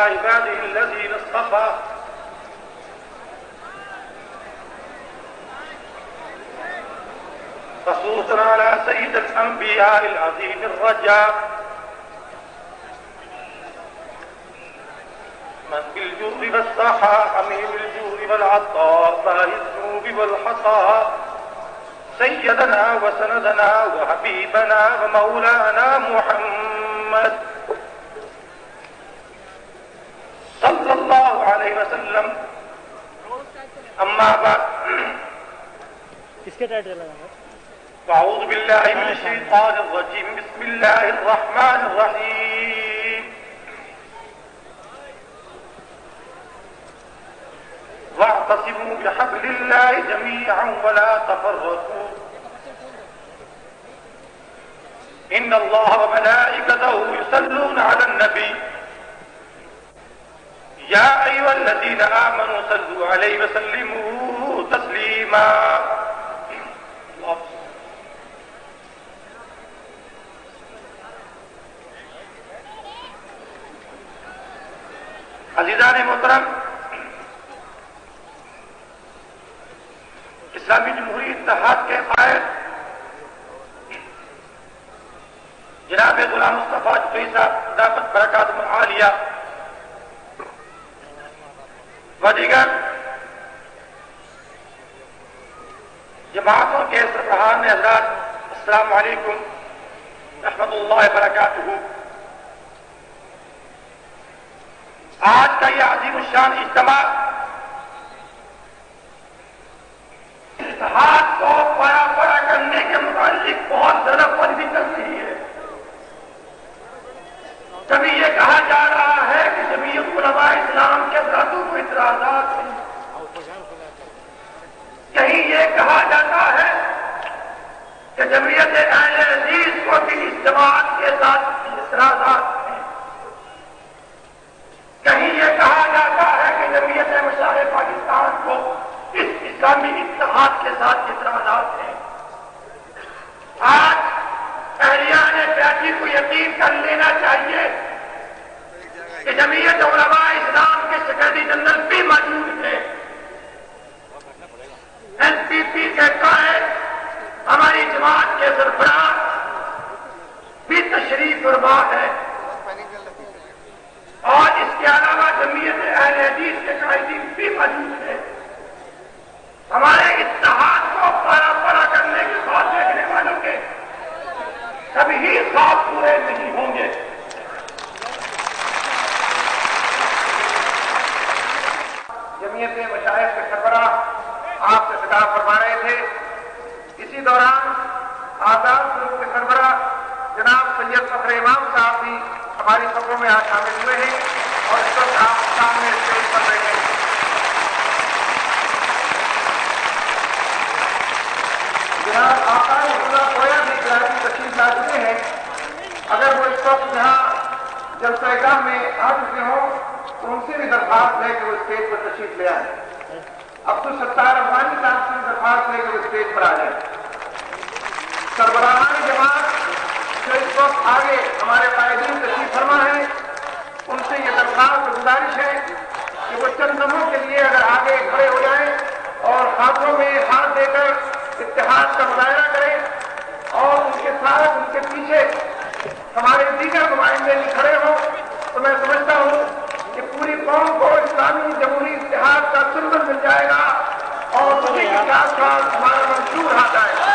عباده الذين اصطفى خصوصا على سيد الأنبياء العظيم الرجاء من بالجود والسخاء حميم الجود والعطاء فاهي الذنوب والحصى سيدنا وسندنا وحبيبنا ومولانا محمد صلى الله عليه وسلم. اما بعد فاعوذ بالله من الشيطان الرجيم. بسم الله الرحمن الرحيم. واعتصموا بحبل الله جميعا ولا تفرقوا ان الله وملائكته يصلون على النبي يا ايها الذين امنوا صلوا عليه وسلموا تسليما. عزیزان محترم، اسلامی جمہوری اتحاد کے قائد جناب غلام مصطفیٰ جوئی صاحب دامت برکاتہم العالیہ و دیگر جماعتوں کے سربراہان حضرات، السلام علیکم رحمۃ اللہ وبرکاتہ. آج کا یہ عظیم الشان اجتماع اتحاد کو پڑا پڑا کرنے کے متعلق بہت زیادہ پنجی چل رہی ہے. کبھی یہ کہا جا رہا ہے کہ جمعیت علماء اسلام کے ذاتوں کو اعتراضات ہیں، کہیں یہ کہا جاتا ہے کہ جمعیت اہل حدیث کو بھی اس جماعت کے ساتھ اعتراضات ہیں، کہیں یہ کہا جاتا ہے کہ جمعیت مشاہد پاکستان کو اس اسلامی اتحاد کے ساتھ اعتراضات ہیں. آج اہلیان کراچی کو یقین کر لینا چاہیے کہ جمعیت علماء اسلام کے سیکرٹری جنرل بھی موجود ہے. این پی پی کے قائد ہماری جماعت کے سربراہ بھی تشریف فرما ہے، اور اس کے علاوہ جمعیت اہل حدیث کے قائدین بھی موجود ہیں. ہمارے اتحاد کو پارا پڑا کرنے کے بعد دیکھنے والوں کے کبھی خواب پورے نہیں ہوں گے. جمعیت مشائخ کے سربراہ آپ سے خطاب فرما رہے تھے. اسی دوران آزاد گروپ کے سربراہ جناب سید فخر امام صاحب بھی ہماری صفوں میں آج شامل ہوئے ہیں اور اس وقت آپ سامنے اسٹیج پر بیٹھے ہیں. جناب آقا اللہ کویا بھی کراچی تشریف لا چکے ہیں. اگر وہ اس وقت یہاں جلسہ گاہ میں آ چکے ہوں تو ان سے بھی درخواست ہے کہ وہ اسٹیج پر تشریف لے آئیں. عبدالستار افغانی صاحب سے بھی درخواست ہے کہ وہ اسٹیج پر آ جائیں. سربراہان جماعت جو اس وقت آگے ہمارے قائدین تشریف فرما ہے، ان سے یہ درخواست گزارش ہے کہ وہ چند لمحوں کے لیے اگر آگے کھڑے ہو جائیں اور ہاتھوں میں ہاتھ دے کر اتحاد کا مظاہرہ کریں، اور ان کے ساتھ ان کے پیچھے ہمارے دیگر نمائندے بھی کھڑے ہوں، تو میں سمجھتا ہوں کہ پوری قوم کو اسلامی جمہوری اتحاد کا سمبل مل جائے گا اور اسی کے ساتھ ساتھ ہمارا منشور آ جائے گا.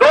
2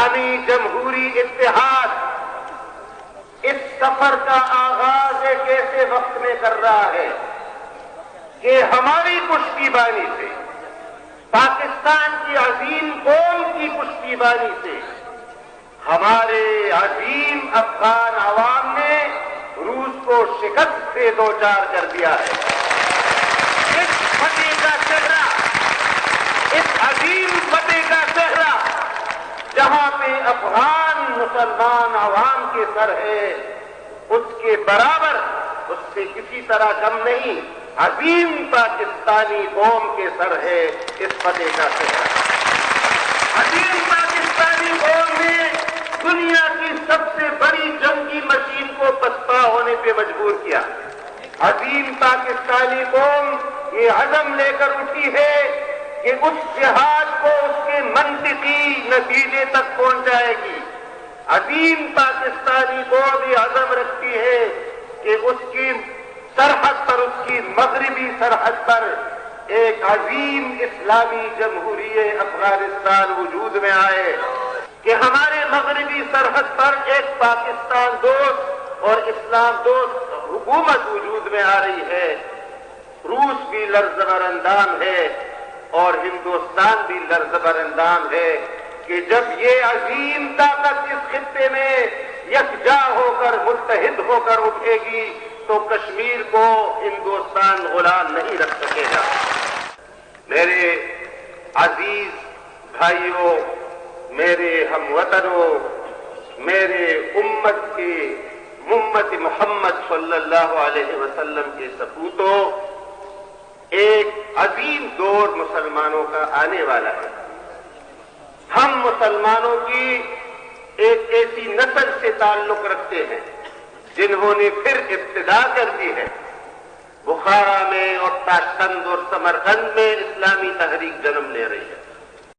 اسلامی جمہوری اتحاد اس سفر کا آغاز ایک ایسے وقت میں کر رہا ہے کہ ہماری پشتیبانی سے، پاکستان کی عظیم قوم کی پشتیبانی سے، ہمارے عظیم افغان عوام نے روس کو شکست سے دوچار کر دیا ہے۔ اس فتح کا چہرہ، اس عظیم فتح کا چہرہ جہاں پہ افغان مسلمان عوام کے سر ہے، اس کے برابر، اس سے کسی طرح کم نہیں، عظیم پاکستانی قوم کے سر ہے اس فتح کا چہرہ۔ عظیم پاکستانی قوم نے دنیا کی سب سے بڑی جنگی مشین کو پسپا ہونے پہ مجبور کیا۔ عظیم پاکستانی قوم یہ عزم لے کر اٹھی ہے کہ اس جہاد کو اس کے منطقی نتیجے تک پہنچائے گی۔ عظیم پاکستانی قوم یہ عزم رکھتی ہے کہ اس کی سرحد پر، اس کی مغربی سرحد پر ایک عظیم اسلامی جمہوریہ افغانستان وجود میں آئے، کہ ہمارے مغربی سرحد پر ایک پاکستان دوست اور اسلام دوست حکومت وجود میں آ رہی ہے۔ روس بھی لرزبر اندام ہے اور ہندوستان بھی لرزبر اندام ہے کہ جب یہ عظیم طاقت اس خطے میں یکجا ہو کر، متحد ہو کر اٹھے گی تو کشمیر کو ہندوستان غلام نہیں رکھ سکے گا۔ میرے عزیز بھائیوں، میرے ہم وطنوں، میرے امت محمد صلی اللہ علیہ وسلم کے سپوتوں، ایک عظیم دور مسلمانوں کا آنے والا ہے۔ ہم مسلمانوں کی ایک ایسی نسل سے تعلق رکھتے ہیں جنہوں نے پھر ابتدا کر دی ہے۔ بخارا میں اور تاشقند اور سمرقند میں اسلامی تحریک جنم لے رہی ہے۔